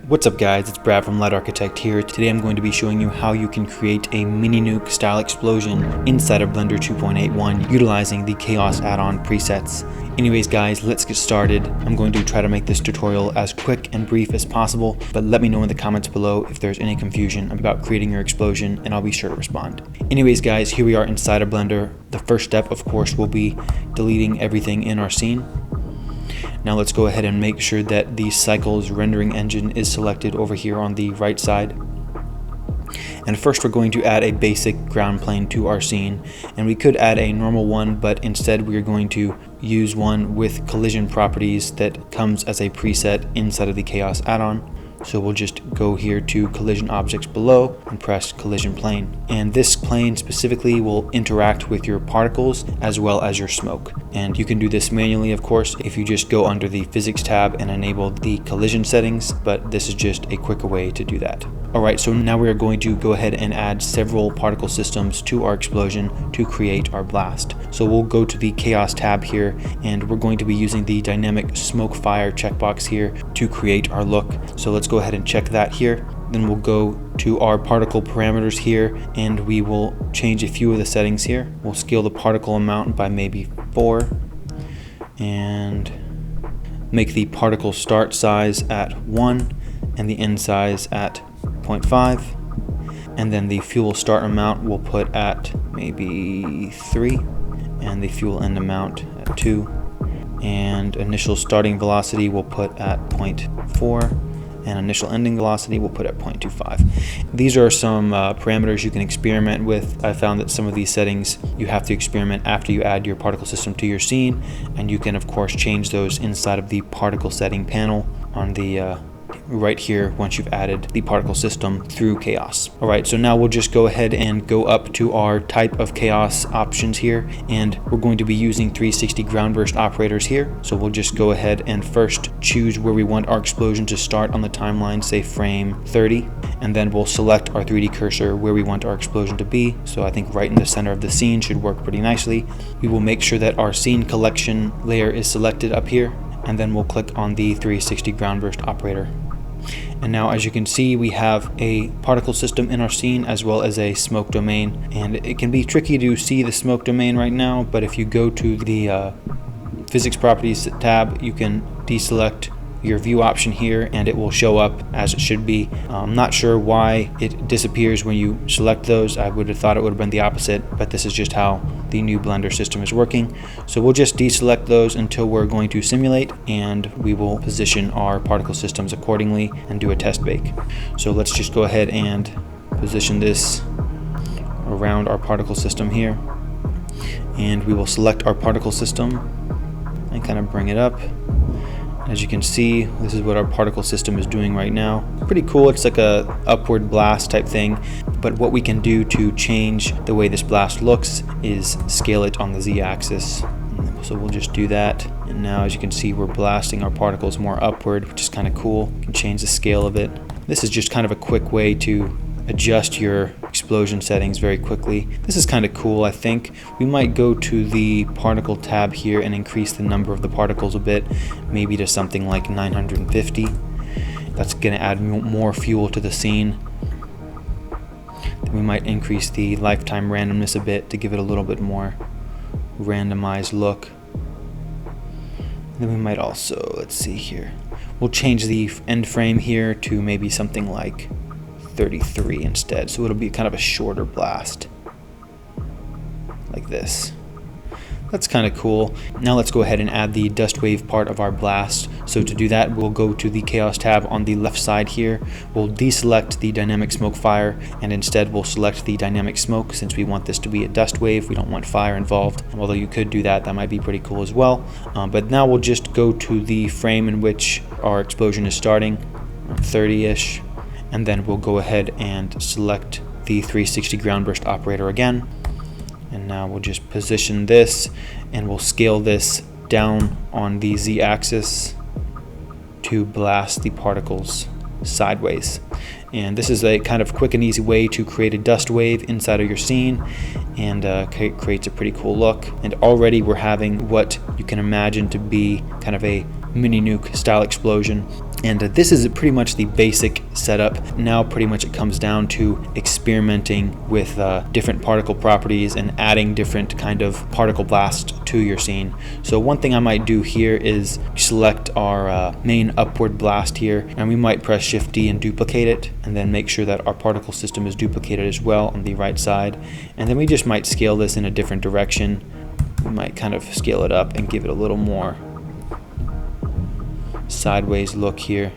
What's up guys, it's Brad from Light Architect here. Today I'm going to be showing you how you can create a mini nuke style explosion inside of Blender 2.81 utilizing the Khaos add-on presets. Anyways guys, let's get started. I'm going to try to make this tutorial as quick and brief as possible, but let me know in the comments below if there's any confusion about creating your explosion and I'll be sure to respond. Anyways guys, here we are inside of Blender. The first step of course will be deleting everything in our scene. Now let's go ahead and make sure that the Cycles rendering engine is selected over here on the right side. And first we're going to add a basic ground plane to our scene, and we could add a normal one, but instead we're going to use one with collision properties that comes as a preset inside of the Khaos add-on. So we'll just go here to collision objects below and press collision plane. And this plane specifically will interact with your particles as well as your smoke. And you can do this manually, of course, if you just go under the physics tab and enable the collision settings, but this is just a quicker way to do that. Alright, so now we are going to go ahead and add several particle systems to our explosion to create our blast. So we'll go to the Khaos tab here, and we're going to be using the dynamic smoke fire checkbox here to create our look. So let's go ahead and check that here. Then we'll go to our particle parameters here, and we will change a few of the settings here. We'll scale the particle amount by maybe 4 and make the particle start size at 1 and the end size at 0.5, and then the fuel start amount we'll put at maybe 3 and the fuel end amount at 2, and initial starting velocity we'll put at 0.4 and initial ending velocity we'll put at 0.25. These are some parameters you can experiment with. I found that some of these settings you have to experiment after you add your particle system to your scene, and you can of course change those inside of the particle setting panel on the right here once you've added the particle system through Khaos. Alright, so now we'll just go ahead and go up to our type of Khaos options here, and we're going to be using 360 ground burst operators here. So we'll just go ahead and first choose where we want our explosion to start on the timeline, say frame 30, and then we'll select our 3D cursor where we want our explosion to be. So I think right in the center of the scene should work pretty nicely. We will make sure that our scene collection layer is selected up here, and then we'll click on the 360 ground burst operator. And now as you can see, we have a particle system in our scene as well as a smoke domain, and it can be tricky to see the smoke domain right now, but if you go to the physics properties tab, you can deselect your view option here and it will show up as it should be. I'm not sure why it disappears when you select those. I would have thought it would have been the opposite, but this is just how the new Blender system is working. So we'll just deselect those until we're going to simulate, and we will position our particle systems accordingly and do a test bake. So let's just go ahead and position this around our particle system here, and we will select our particle system and kind of bring it up. As you can see, this is what our particle system is doing right now. Pretty cool. It's like a upward blast type thing, but what we can do to change the way this blast looks is scale it on the z-axis. So we'll just do that, and now as you can see, we're blasting our particles more upward, which is kind of cool. You can change the scale of it. This is just kind of a quick way to adjust your explosion settings very quickly. This is kind of cool. I think we might go to the particle tab here and increase the number of the particles a bit, maybe to something like 950. That's going to add more fuel to the scene. Then we might increase the lifetime randomness a bit to give it a little bit more randomized look. Then we might also, let's see here, we'll change the end frame here to maybe something like 33 instead, so it'll be kind of a shorter blast like this. That's kind of cool. Now let's go ahead and add the dust wave part of our blast. So to do that, we'll go to the Khaos tab on the left side here. We'll deselect the dynamic smoke fire, and instead we'll select the dynamic smoke since we want this to be a dust wave. We don't want fire involved, although you could do that. That might be pretty cool as well. But now we'll just go to the frame in which our explosion is starting, 30-ish. And then we'll go ahead and select the 360 ground burst operator again. And now we'll just position this, and we'll scale this down on the z-axis to blast the particles sideways. And this is a kind of quick and easy way to create a dust wave inside of your scene, and creates a pretty cool look. And already we're having what you can imagine to be kind of a mini nuke style explosion. And this is pretty much the basic setup. Now pretty much it comes down to experimenting with different particle properties and adding different kind of particle blast to your scene. So one thing I might do here is select our main upward blast here, and we might press Shift D and duplicate it, and then make sure that our particle system is duplicated as well on the right side. And then we just might scale this in a different direction. We might kind of scale it up and give it a little more sideways look here,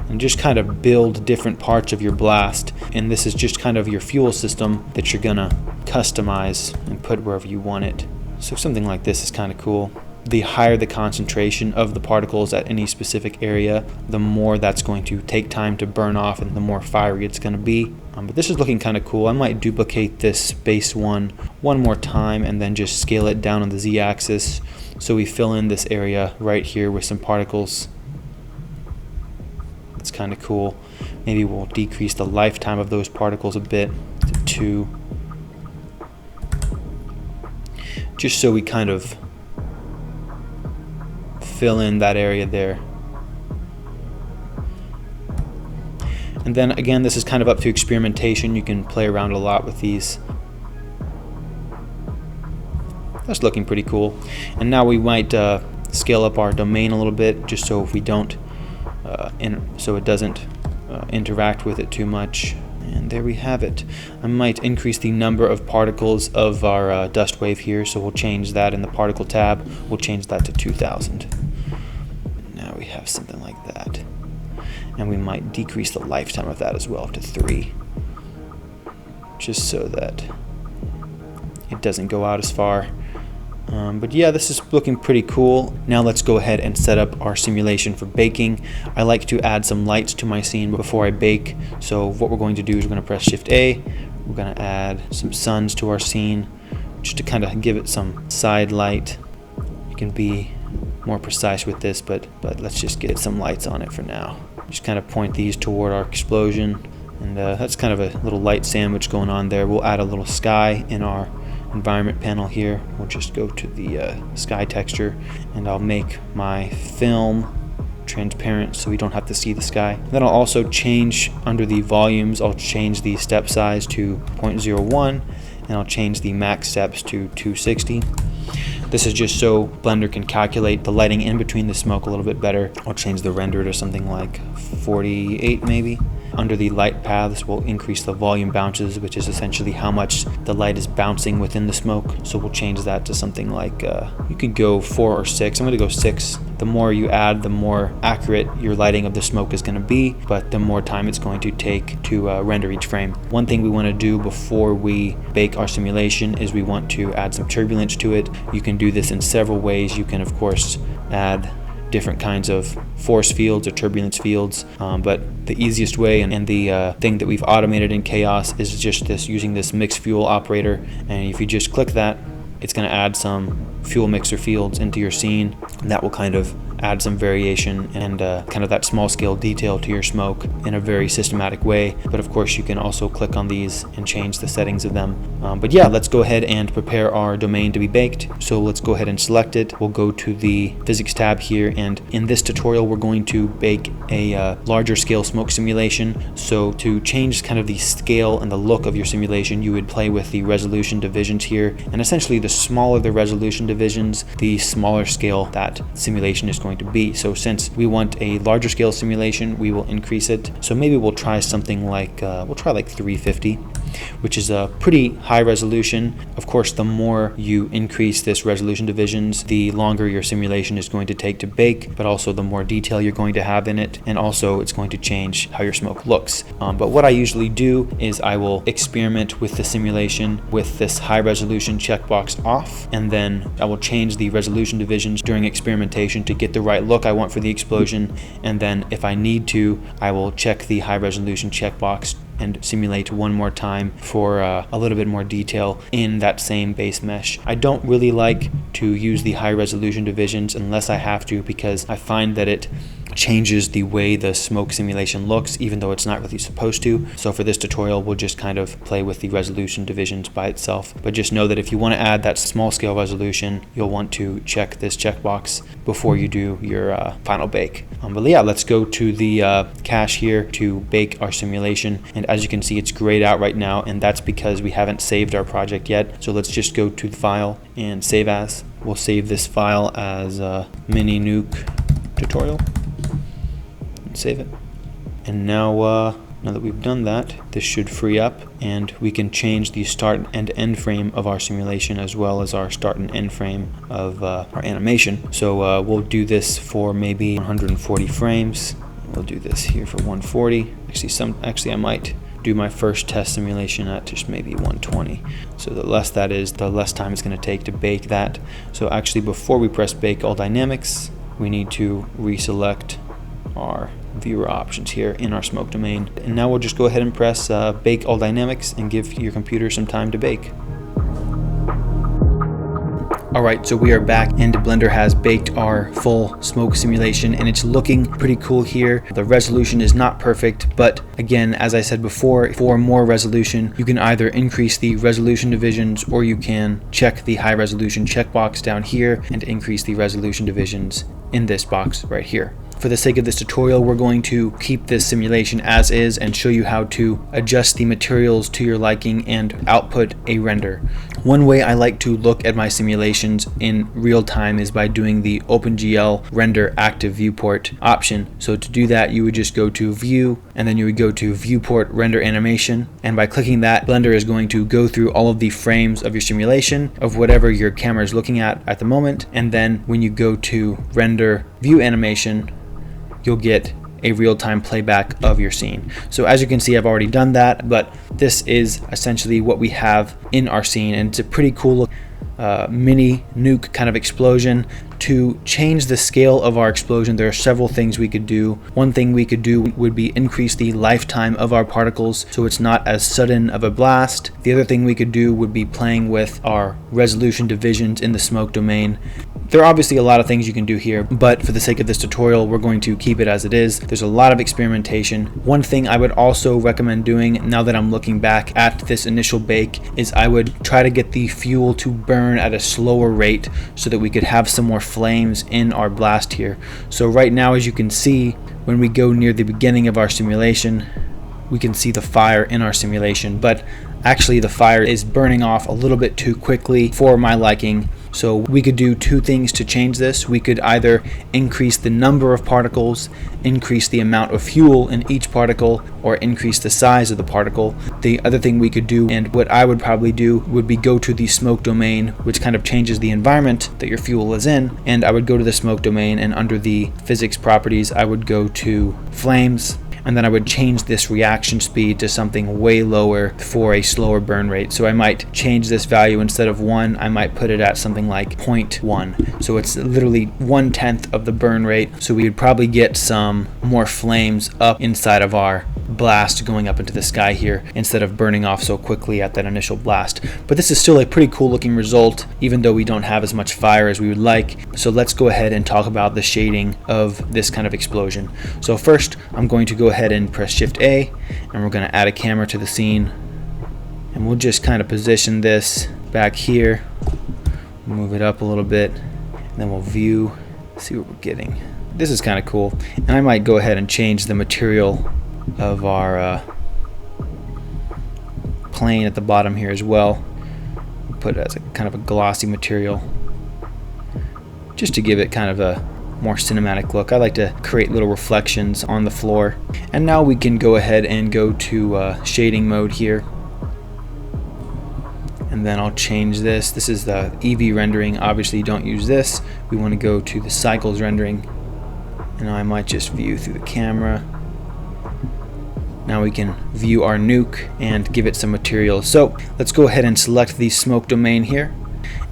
and just kind of build different parts of your blast. And this is just kind of your fuel system that you're gonna customize and put wherever you want it. So something like this is kind of cool. The higher the concentration of the particles at any specific area, the more that's going to take time to burn off and the more fiery it's going to be. But this is looking kind of cool. I might duplicate this base one more time and then just scale it down on the Z-axis, so we fill in this area right here with some particles. It's kind of cool. Maybe we'll decrease the lifetime of those particles a bit to 2, just so we kind of fill in that area there. And then again, this is kind of up to experimentation. You can play around a lot with these. That's looking pretty cool. And now we might scale up our domain a little bit, just so if we don't so it doesn't interact with it too much. And there we have it. I might increase the number of particles of our dust wave here, so we'll change that in the particle tab. We'll change that to 2000. Now we have something like that. And we might decrease the lifetime of that as well to 3, just so that it doesn't go out as far. But yeah, this is looking pretty cool. Now let's go ahead and set up our simulation for baking. I like to add some lights to my scene before I bake. So what we're going to do is we're going to press Shift A. We're going to add some suns to our scene, just to kind of give it some side light. You can be more precise with this, but let's just get some lights on it for now. Just kind of point these toward our explosion, and that's kind of a little light sandwich going on there. We'll add a little sky in our environment panel here. We'll just go to the sky texture, and I'll make my film transparent so we don't have to see the sky. And then I'll also change under the volumes, I'll change the step size to 0.01, and I'll change the max steps to 260. This is just so Blender can calculate the lighting in between the smoke a little bit better. I'll change the render to something like 48 maybe. Under the light paths, we'll increase the volume bounces, which is essentially how much the light is bouncing within the smoke. So we'll change that to something like, you could go 4 or 6. I'm going to go 6. The more you add, the more accurate your lighting of the smoke is going to be, but the more time it's going to take to render each frame. One thing we want to do before we bake our simulation is we want to add some turbulence to it. You can do this in several ways. You can, of course, add different kinds of force fields or turbulence fields, but the easiest way and the thing that we've automated in Khaos is just using this mix fuel operator. And if you just click that, it's going to add some fuel mixer fields into your scene, and that will kind of add some variation and kind of that small scale detail to your smoke in a very systematic way. But of course you can also click on these and change the settings of them. But yeah, let's go ahead and prepare our domain to be baked. So let's go ahead and select it. We'll go to the physics tab here, and in this tutorial we're going to bake a larger scale smoke simulation. So to change kind of the scale and the look of your simulation, you would play with the resolution divisions here, and essentially the smaller the resolution divisions, the smaller scale that simulation is going to be. So since we want a larger scale simulation, we will increase it. So maybe we'll try something like we'll try like 350, which is a pretty high resolution. Of course, the more you increase this resolution divisions, the longer your simulation is going to take to bake, but also the more detail you're going to have in it, and also it's going to change how your smoke looks. But what I usually do is I will experiment with the simulation with this high resolution checkbox off, and then I will change the resolution divisions during experimentation to get the right look I want for the explosion. And then if I need to, I will check the high resolution checkbox and simulate one more time for a little bit more detail in that same base mesh. I don't really like to use the high resolution divisions unless I have to, because I find that it changes the way the smoke simulation looks, even though it's not really supposed to. So for this tutorial, we'll just kind of play with the resolution divisions by itself. But just know that if you want to add that small scale resolution, you'll want to check this checkbox before you do your final bake. But yeah, let's go to the cache here to bake our simulation. And as you can see, it's grayed out right now, and that's because we haven't saved our project yet. So let's just go to the file and save as. We'll save this file as mininuke tutorial and save it. And now that we've done that, this should free up, and we can change the start and end frame of our simulation as well as our start and end frame of our animation. So we'll do this for maybe 140 frames. We'll do this here for 140. Actually I might do my first test simulation at just maybe 120. So the less that is, the less time it's going to take to bake that. So actually, before we press bake all dynamics, we need to reselect our viewer options here in our smoke domain. And now we'll just go ahead and press bake all dynamics and give your computer some time to bake. Alright, so we are back and Blender has baked our full smoke simulation, and it's looking pretty cool here. The resolution is not perfect, but again, as I said before, for more resolution, you can either increase the resolution divisions or you can check the high resolution checkbox down here and increase the resolution divisions in this box right here. For the sake of this tutorial, we're going to keep this simulation as is and show you how to adjust the materials to your liking and output a render. One way I like to look at my simulations in real time is by doing the OpenGL render active viewport option. So to do that, you would just go to view, and then you would go to viewport render animation. And by clicking that, Blender is going to go through all of the frames of your simulation of whatever your camera is looking at the moment. And then when you go to render view animation, you'll get a real-time playback of your scene. So as you can see, I've already done that, but this is essentially what we have in our scene, and it's a pretty cool mini nuke kind of explosion. To change the scale of our explosion, there are several things we could do. One thing we could do would be increase the lifetime of our particles so it's not as sudden of a blast. The other thing we could do would be playing with our resolution divisions in the smoke domain. There are obviously a lot of things you can do here, but for the sake of this tutorial, we're going to keep it as it is. There's a lot of experimentation. One thing I would also recommend doing, now that I'm looking back at this initial bake, is I would try to get the fuel to burn at a slower rate so that we could have some more flames in our blast here. So right now, as you can see, when we go near the beginning of our simulation, we can see the fire in our simulation, but actually the fire is burning off a little bit too quickly for my liking. So we could do two things to change this. We could either increase the number of particles, increase the amount of fuel in each particle, or increase the size of the particle. The other thing we could do, and what I would probably do, would be go to the smoke domain, which kind of changes the environment that your fuel is in, and I would go to the smoke domain, and under the physics properties, I would go to flames, and then I would change this reaction speed to something way lower for a slower burn rate. So I might change this value, instead of 1, I might put it at something like 0.1. So it's literally 1/10 of the burn rate. So we would probably get some more flames up inside of our blast going up into the sky here, instead of burning off so quickly at that initial blast. But this is still a pretty cool looking result, even though we don't have as much fire as we would like. So let's go ahead and talk about the shading of this kind of explosion. So first, I'm going to go ahead and press Shift A, and we're going to add a camera to the scene, and we'll just kind of position this back here, move it up a little bit, and then we'll view, see what we're getting. This is kind of cool, and I might go ahead and change the material of our plane at the bottom here as well. Put it as a kind of a glossy material, just to give it kind of a more cinematic look. I like to create little reflections on the floor. And now we can go ahead and go to shading mode here, and then I'll change this. This is the EV rendering. Obviously don't use this. We want to go to the cycles rendering, and I might just view through the camera. Now we can view our nuke and give it some material. So let's go ahead and select the smoke domain here,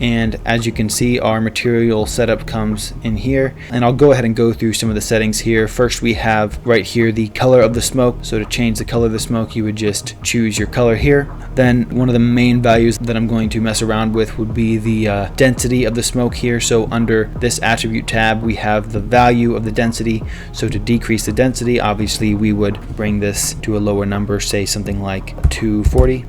And as you can see, our material setup comes in here, and I'll go ahead and go through some of the settings here. First, we have right here the color of the smoke. So to change the color of the smoke, you would just choose your color here. Then one of the main values that I'm going to mess around with would be the density of the smoke here. So under this attribute tab, we have the value of the density. So to decrease the density, obviously we would bring this to a lower number, say something like 240.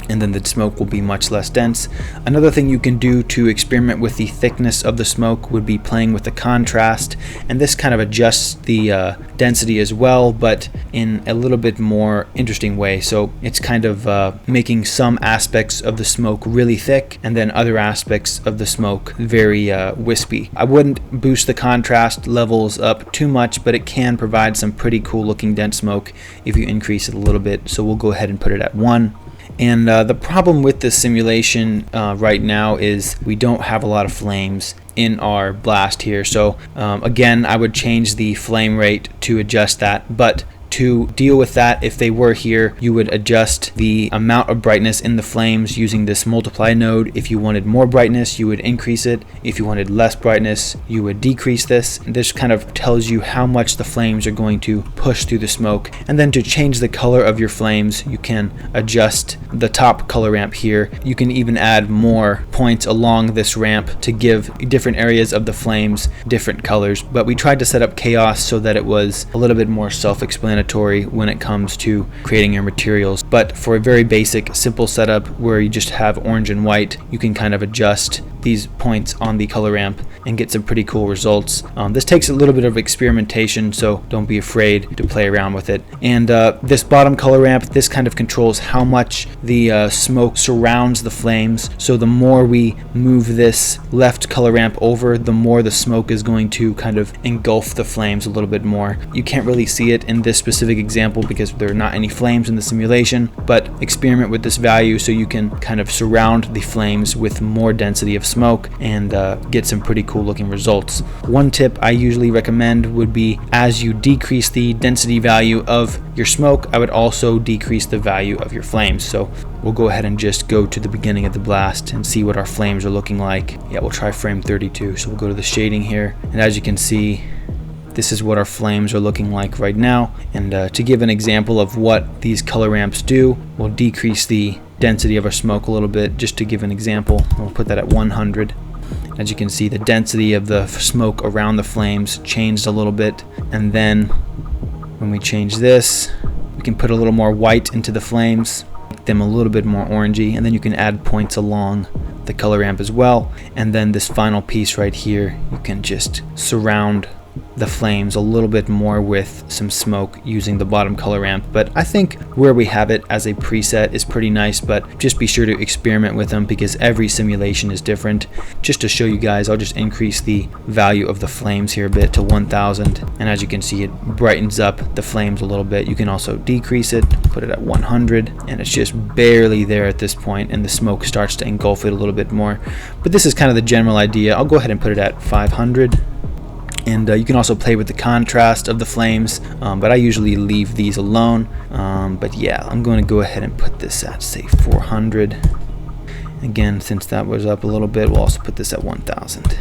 And then the smoke will be much less dense. Another thing you can do to experiment with the thickness of the smoke would be playing with the contrast, and this kind of adjusts the density as well, but in a little bit more interesting way. So it's kind of making some aspects of the smoke really thick and then other aspects of the smoke very wispy. I wouldn't boost the contrast levels up too much, but it can provide some pretty cool looking dense smoke if you increase it a little bit. So we'll go ahead and put it at 1. And the problem with this simulation right now is we don't have a lot of flames in our blast here. So again, I would change the flame rate to adjust that, but to deal with that, if they were here, you would adjust the amount of brightness in the flames using this multiply node. If you wanted more brightness, you would increase it. If you wanted less brightness, you would decrease this. This kind of tells you how much the flames are going to push through the smoke. And then to change the color of your flames, you can adjust the top color ramp here. You can even add more points along this ramp to give different areas of the flames different colors. But we tried to set up Khaos so that it was a little bit more self-explanatory when it comes to creating your materials. But for a very basic, simple setup where you just have orange and white, you can kind of adjust these points on the color ramp and get some pretty cool results. This takes a little bit of experimentation, so don't be afraid to play around with it. And this bottom color ramp, this kind of controls how much the smoke surrounds the flames. So the more we move this left color ramp over, the more the smoke is going to kind of engulf the flames a little bit more. You can't really see it in this specific example because there are not any flames in the simulation, but experiment with this value so you can kind of surround the flames with more density of smoke and get some pretty cool looking results. One tip I usually recommend would be, as you decrease the density value of your smoke, I would also decrease the value of your flames. So we'll go ahead and just go to the beginning of the blast and see what our flames are looking like. Yeah, we'll try frame 32. So we'll go to the shading here, and as you can see, this is what our flames are looking like right now. And to give an example of what these color ramps do, we'll decrease the density of our smoke a little bit just to give an example. We'll put that at 100. As you can see, the density of the smoke around the flames changed a little bit. And then when we change this, we can put a little more white into the flames, make them a little bit more orangey, and then you can add points along the color ramp as well. And then this final piece right here, you can just surround the flames a little bit more with some smoke using the bottom color ramp. But I think where we have it as a preset is pretty nice, but just be sure to experiment with them because every simulation is different. Just to show you guys, I'll just increase the value of the flames here a bit to 1000, and as you can see, it brightens up the flames a little bit. You can also decrease it, put it at 100, and it's just barely there at this point, and the smoke starts to engulf it a little bit more. But this is kind of the general idea. I'll go ahead and put it at 500. And you can also play with the contrast of the flames, but I usually leave these alone. But yeah, I'm going to go ahead and put this at, say, 400. Again, since that was up a little bit, we'll also put this at 1000.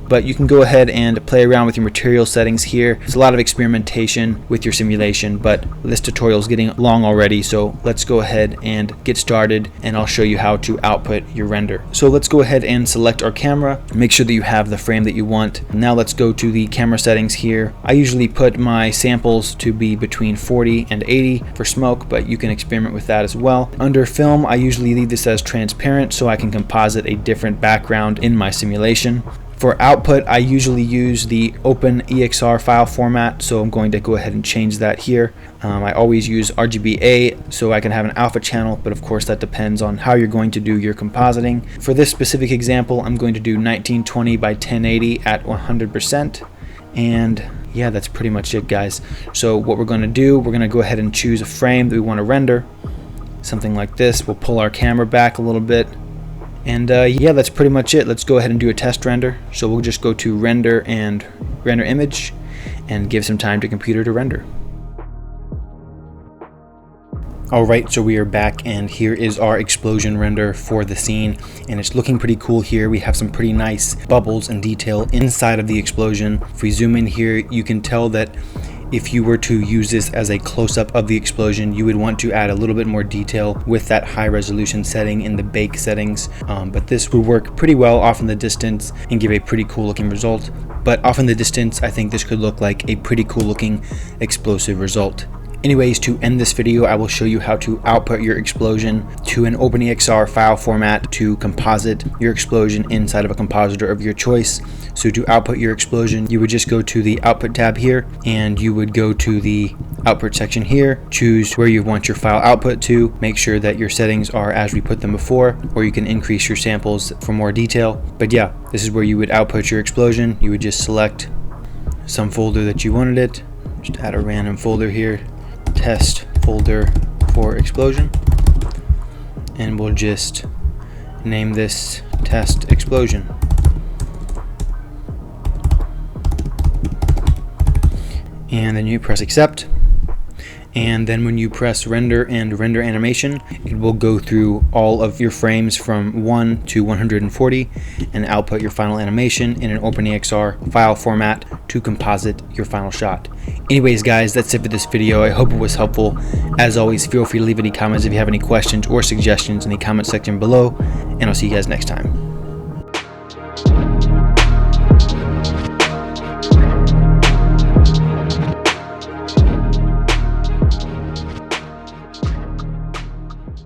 But you can go ahead and play around with your material settings here. There's a lot of experimentation with your simulation, but this tutorial is getting long already, so let's go ahead and get started, and I'll show you how to output your render. So let's go ahead and select our camera. Make sure that you have the frame that you want. Now let's go to the camera settings here. I usually put my samples to be between 40 and 80 for smoke, but you can experiment with that as well. Under film, I usually leave this as transparent so I can composite a different background in my simulation. For output, I usually use the open EXR file format, so I'm going to go ahead and change that here. I always use RGBA so I can have an alpha channel, but of course that depends on how you're going to do your compositing. For this specific example, I'm going to do 1920 by 1080 at 100%. And yeah, that's pretty much it, guys. So what we're going to do, we're going to go ahead and choose a frame that we want to render. Something like this. We'll pull our camera back a little bit. And yeah, that's pretty much it. Let's go ahead and do a test render. So we'll just go to render and render image and give some time to computer to render. Alright, so we are back, and here is our explosion render for the scene, and it's looking pretty cool here. We have some pretty nice bubbles and detail inside of the explosion. If we zoom in here, you can tell that if you were to use this as a close-up of the explosion, you would want to add a little bit more detail with that high resolution setting in the bake settings, but this would work pretty well off in the distance and give a pretty cool looking result. But off in the distance, I think this could look like a pretty cool looking explosive result. Anyways, to end this video, I will show you how to output your explosion to an OpenEXR file format to composite your explosion inside of a compositor of your choice. So to output your explosion, you would just go to the output tab here, and you would go to the output section here, choose where you want your file output to, make sure that your settings are as we put them before, or you can increase your samples for more detail. But yeah, this is where you would output your explosion. You would just select some folder that you wanted it, just add a random folder here, test folder for explosion, and we'll just name this test explosion. And then you press accept, and then when you press render and render animation, it will go through all of your frames from 1 to 140 and output your final animation in an OpenEXR file format to composite your final shot. Anyways guys, that's it for this video. I hope it was helpful. As always, feel free to leave any comments if you have any questions or suggestions in the comment section below, and I'll see you guys next time.